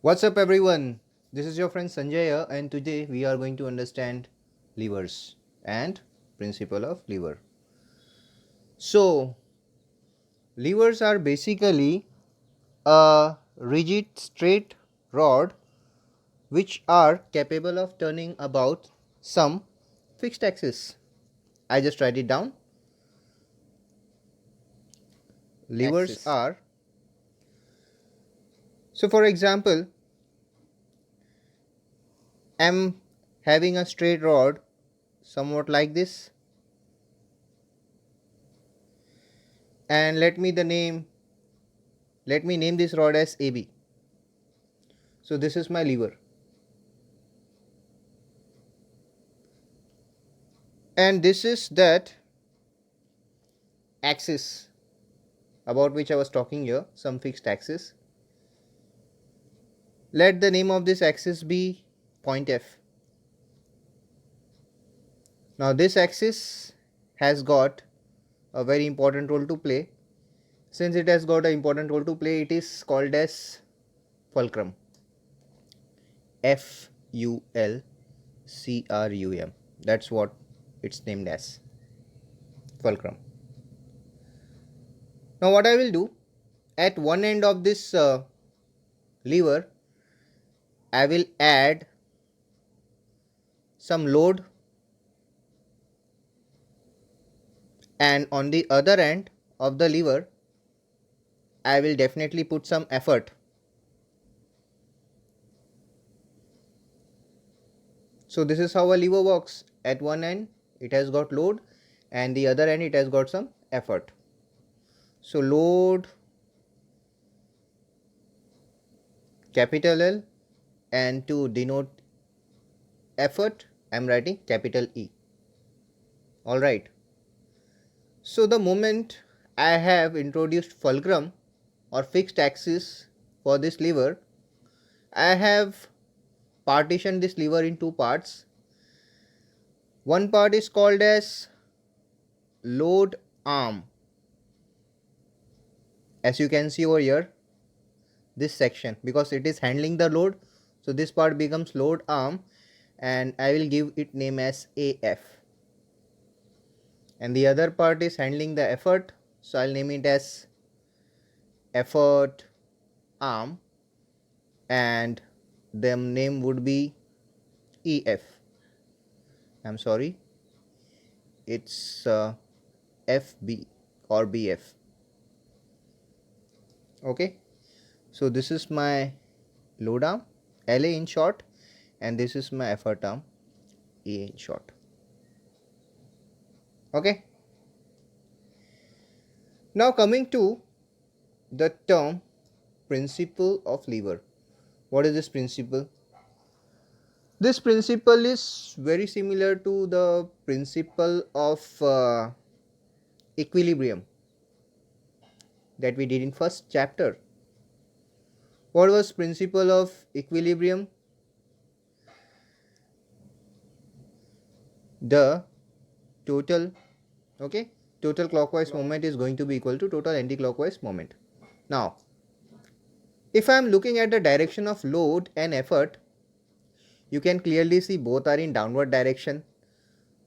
What's up, everyone? This is your friend Sanjay here, and today we are going to understand levers and principle of lever. So, levers are basically a rigid straight rod which are capable of turning about some fixed axis. I just write it down. Levers Axis. are, so for example, I'm having a straight rod somewhat like this, and let me name this rod as AB. So this is my lever, and this is that axis about which I was talking here, some fixed axis. Let the name of this axis be point F. Now this axis has got a very important role to play. Since it has got an important role to play, it is called as fulcrum. Fulcrum. That's what it's named as, fulcrum. Now what I will do, at one end of this lever, I will add some load, and on the other end of the lever I will definitely put some effort. So this is how a lever works. At one end it has got load, and the other end it has got some effort. So load capital L, and to denote effort I am writing capital E. Alright. So the moment I have introduced fulcrum or fixed axis for this lever, I have partitioned this lever in two parts. One part is called as load arm. As you can see over here, this section, because it is handling the load, so this part becomes load arm, and I will give it name as AF. And the other part is handling the effort, so I'll name it as effort arm, and the name would be EF. I'm sorry, it's FB or BF. Okay, so this is my load arm, LA in short, and this is my effort arm, A in short. Okay, now coming to the term principle of lever. What is this principle? This principle is very similar to the principle of equilibrium that we did in first chapter. What was principle of equilibrium? The total total clockwise moment is going to be equal to total anti-clockwise moment. Now if I am looking at the direction of load and effort, you can clearly see both are in downward direction.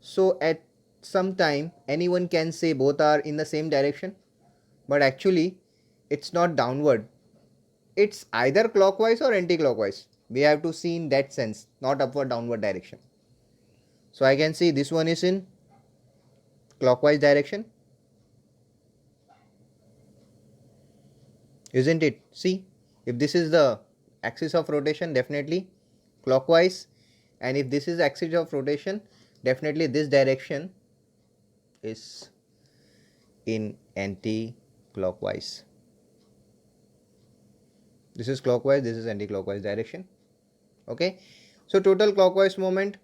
So at some time anyone can say both are in the same direction, but actually it's not downward, it's either clockwise or anti-clockwise. We have to see in that sense, not upward downward direction. So I can see this one is in clockwise direction, isn't it? See, if this is the axis of rotation, definitely clockwise, and if this is axis of rotation, definitely this direction is in anti-clockwise. This is clockwise, this is anti-clockwise direction. Okay, so total clockwise moment,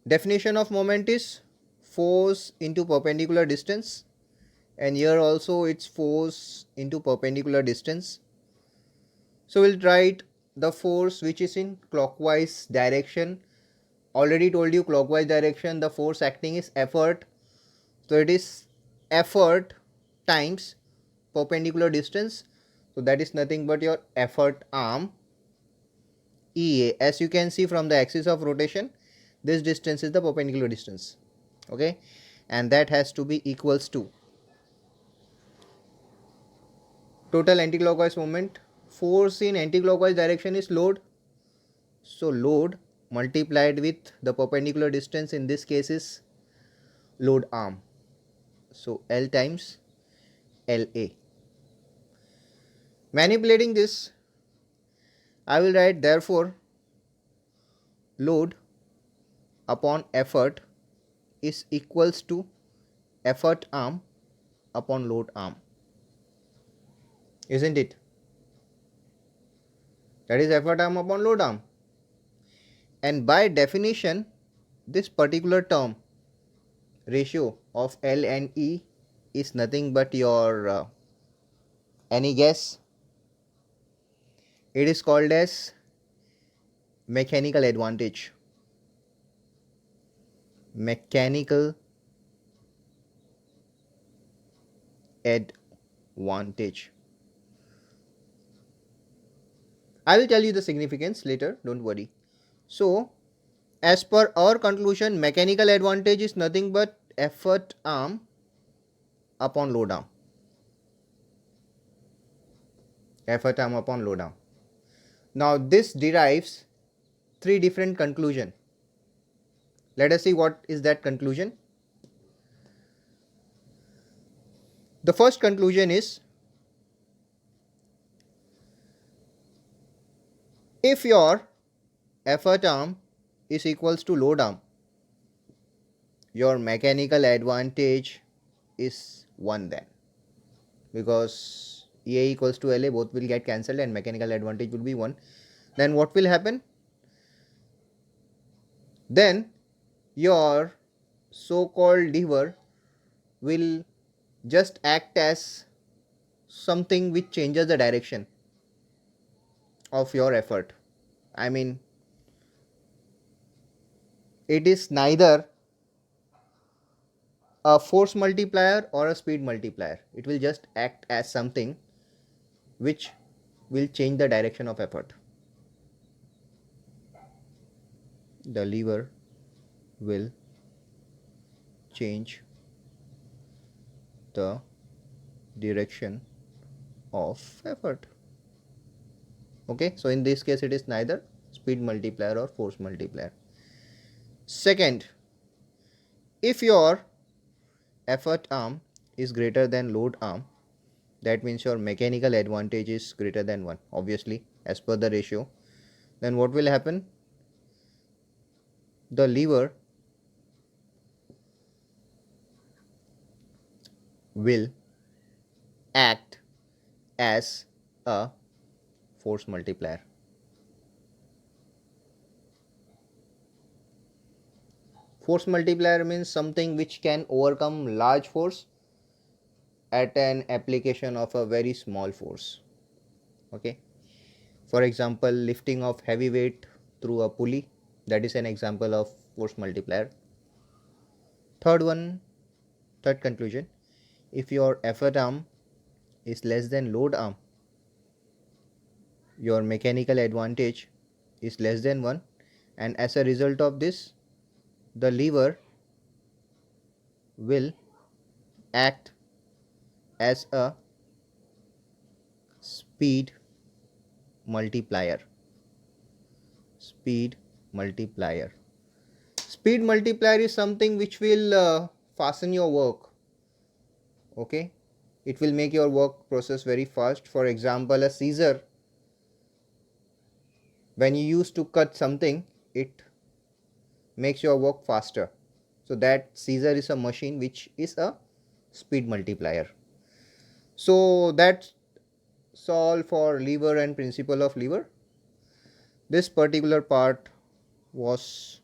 definition of moment is force into perpendicular distance, and here also it's force into perpendicular distance. So we'll write the force which is in clockwise direction. Already told you clockwise direction, the force acting is effort, so it is effort times perpendicular distance, so that is nothing but your effort arm. EA. As you can see from the axis of rotation, this distance is the perpendicular distance, okay, and that has to be equals to total anticlockwise moment. Force in anticlockwise direction is load, so load multiplied with the perpendicular distance, in this case is load arm, so L times LA. Manipulating this, I will write therefore load upon effort is equals to effort arm upon load arm, isn't it? That is effort arm upon load arm, and by definition this particular term ratio of L and E is nothing but your any guess? It is called as mechanical advantage. Mechanical advantage. I will tell you the significance later, don't worry. So, as per our conclusion, mechanical advantage is nothing but effort arm upon load arm. Effort arm upon load arm. Now, this derives three different conclusions. Let us see what is that conclusion. The first conclusion is, if your effort arm is equals to load arm, your mechanical advantage is 1 then, because EA equals to LA, both will get cancelled and mechanical advantage will be 1. Then what will happen? Then your so-called lever will just act as something which changes the direction of your effort. I mean, it is neither a force multiplier or a speed multiplier. It will just act as something which will change the direction of effort. The lever will change the direction of effort. Okay, so in this case it is neither speed multiplier or force multiplier. Second, if your effort arm is greater than load arm, that means your mechanical advantage is greater than 1, obviously, as per the ratio. Then what will happen? The lever will act as a force multiplier. Force multiplier means something which can overcome large force at an application of a very small force. Okay, for example, lifting of heavy weight through a pulley, that is an example of force multiplier. Third conclusion, if your effort arm is less than load arm, your mechanical advantage is less than 1, and as a result of this, the lever will act as a speed multiplier. Speed multiplier. Speed multiplier is something which will fasten your work. Okay, it will make your work process very fast. For example, a scissor, when you use to cut something, it makes your work faster. So that scissor is a machine which is a speed multiplier. So that's all for lever and principle of lever. This particular part was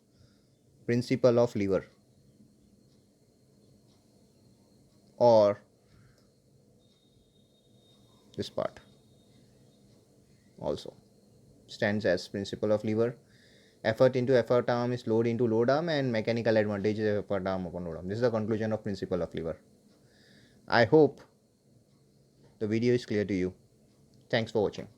principle of lever, or this part also stands as principle of lever. Effort into effort arm is load into load arm, and mechanical advantage is effort arm upon load arm. This is the conclusion of principle of lever. I hope the video is clear to you. Thanks for watching.